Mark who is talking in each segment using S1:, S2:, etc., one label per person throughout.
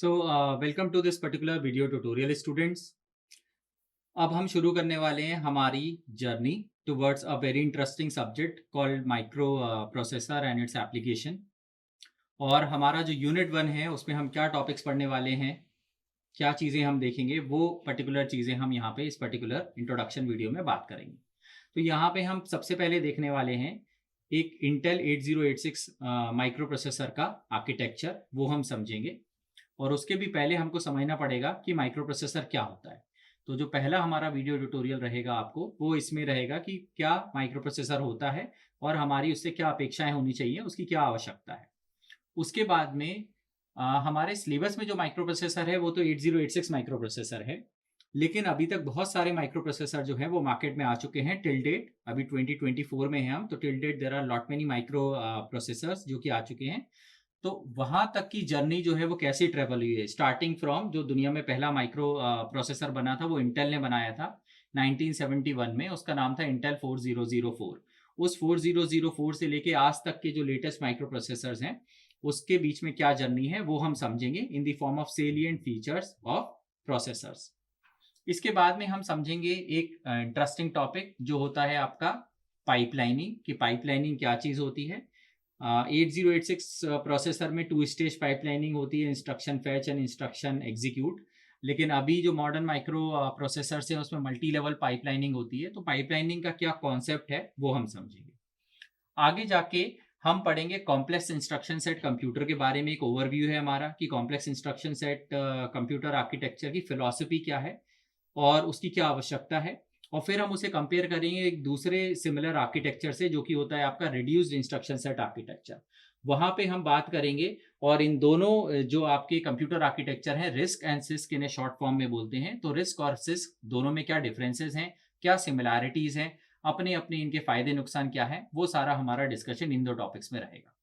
S1: Welcome to this particular video tutorial students. अब हम शुरू करने वाले हैं हमारी journey towards a very interesting subject called microprocessor and its application. और हमारा जो यूनिट 1 है उसमें हम क्या टॉपिक्स पढ़ने वाले हैं, क्या चीज़ें हम देखेंगे, वो पर्टिकुलर चीज़ें हम यहाँ पे इस पर्टिकुलर इंट्रोडक्शन वीडियो में बात करेंगे। तो यहाँ पे हम सबसे पहले देखने वाले हैं एक इंटेल 8086 माइक्रो प्रोसेसर का आर्किटेक्चर, वो हम समझेंगे। और उसके भी पहले हमको समझना पड़ेगा कि माइक्रो प्रोसेसर क्या होता है। तो जो पहला हमारा वीडियो ट्यूटोरियल रहेगा आपको वो इसमें रहेगा कि क्या माइक्रो प्रोसेसर होता है और हमारी उससे क्या अपेक्षाएं होनी चाहिए, उसकी क्या आवश्यकता है। उसके बाद में हमारे सिलेबस में जो माइक्रो प्रोसेसर है वो तो 8086 माइक्रो प्रोसेसर है, लेकिन अभी तक बहुत सारे माइक्रो प्रोसेसर जो है वो मार्केट में आ चुके हैं टिल डेट। अभी 2024 में है हम, तो till date there are lot many microprocessors जो कि आ चुके हैं। तो वहां तक की जर्नी जो है वो कैसे ट्रेवल हुई है, स्टार्टिंग फ्रॉम जो दुनिया में पहला माइक्रो प्रोसेसर बना था वो इंटेल ने बनाया था 1971 में, उसका नाम था इंटेल 4004। उस 4004 से लेके आज तक के जो लेटेस्ट माइक्रो प्रोसेसर्स हैं उसके बीच में क्या जर्नी है वो हम समझेंगे in the form of salient features of processors. इसके बाद में हम समझेंगे एक इंटरेस्टिंग टॉपिक जो होता है आपका पाइपलाइनिंग, कि पाइपलाइनिंग क्या चीज होती है। 8086 प्रोसेसर में 2 स्टेज पाइपलाइनिंग होती है, instruction fetch and instruction execute. लेकिन अभी जो मॉडर्न माइक्रो प्रोसेसर्स हैं उसमें मल्टी लेवल पाइपलाइनिंग होती है। तो पाइपलाइनिंग का क्या कॉन्सेप्ट है वो हम समझेंगे। आगे जाके हम पढ़ेंगे कॉम्प्लेक्स इंस्ट्रक्शन सेट कंप्यूटर के बारे में। एक ओवरव्यू है हमारा कि complex instruction set computer architecture की फिलॉसफी क्या है और उसकी क्या आवश्यकता है। और फिर हम उसे कंपेयर करेंगे एक दूसरे सिमिलर आर्किटेक्चर से जो कि होता है आपका रिड्यूस्ड इंस्ट्रक्शन सेट आर्किटेक्चर। वहां पे हम बात करेंगे और इन दोनों जो आपके कंप्यूटर आर्किटेक्चर हैं, रिस्क एंड सिस्क इन्हें शॉर्ट फॉर्म में बोलते हैं। तो रिस्क और सिस्क दोनों में क्या डिफरेंसेस हैं, क्या सिमिलैरिटीज हैं, अपने अपने इनके फायदे नुकसान क्या है, वो सारा हमारा डिस्कशन इन दो टॉपिक्स में रहेगा।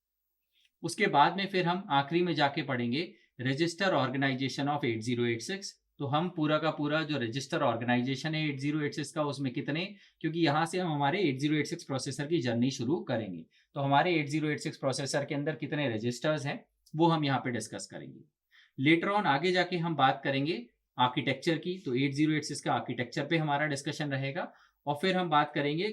S1: उसके बाद में फिर हम आखिरी में जाके पढ़ेंगे रजिस्टर ऑर्गेनाइजेशन ऑफ 8086। तो हम पूरा का पूरा जो रजिस्टर ऑर्गेनाइजेशन है 8086 का उसमें कितने, क्योंकि यहाँ से हम हमारे 8086 प्रोसेसर की जर्नी शुरू करेंगे। तो हमारे 8086 प्रोसेसर के अंदर कितने रजिस्टर्स हैं वो हम यहाँ पे डिस्कस करेंगे। लेटर ऑन आगे जाके हम बात करेंगे आर्किटेक्चर की। तो 8086 का आर्किटेक्चर पे हमारा डिस्कशन रहेगा और फिर हम बात करेंगे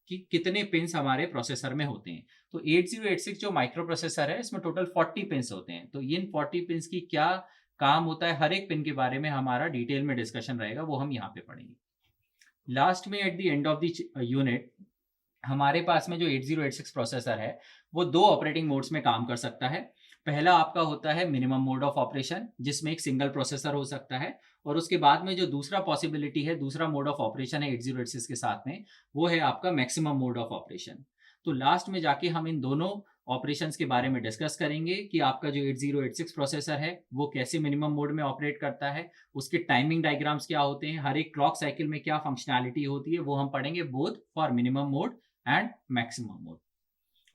S1: कि कितने पिन्स हमारे प्रोसेसर में होते हैं। तो 8086 जो माइक्रो प्रोसेसर है इसमें टोटल 40 पिन्स होते हैं। तो इन 40 पिन्स की क्या काम होता है, हर एक पिन के बारे में हमारा डिटेल में डिस्कशन रहेगा, वो हम यहाँ पे पढ़ेंगे। लास्ट में at the end of the unit हमारे पास में जो 8086 प्रोसेसर है वो दो ऑपरेटिंग मोड्स में काम कर सकता है। पहला आपका होता है मिनिमम मोड ऑफ ऑपरेशन जिसमें एक सिंगल प्रोसेसर हो सकता है, और उसके बाद में जो दूसरा पॉसिबिलिटी है, दूसरा मोड ऑफ ऑपरेशन है 8086 के साथ में, वो है आपका मैक्सिमम मोड ऑफ ऑपरेशन। तो लास्ट में जाके हम इन दोनों ऑपरेशंस के बारे में डिस्कस करेंगे कि आपका जो 8086 प्रोसेसर है वो कैसे मिनिमम मोड में ऑपरेट करता है, उसके टाइमिंग डायग्राम्स क्या होते हैं, हर एक क्लॉक साइकिल में क्या फंक्शनैलिटी होती है, वो हम पढ़ेंगे both for minimum mode and maximum mode.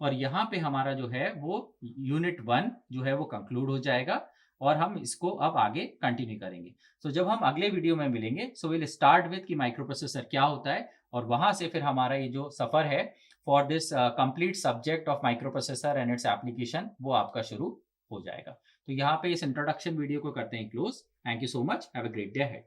S1: और यहाँ पे हमारा जो है वो यूनिट 1 जो है वो कंक्लूड हो जाएगा और हम इसको अब आगे कंटिन्यू करेंगे। सो जब हम अगले वीडियो में मिलेंगे सो विल स्टार्ट विद कि माइक्रो प्रोसेसर क्या होता है, और वहां से फिर हमारा ये जो सफर है for this complete subject of micro processor and its application वो आपका शुरू हो जाएगा। तो यहाँ पे इस इंट्रोडक्शन वीडियो को करते हैं close. Thank you so much, have a great day ahead.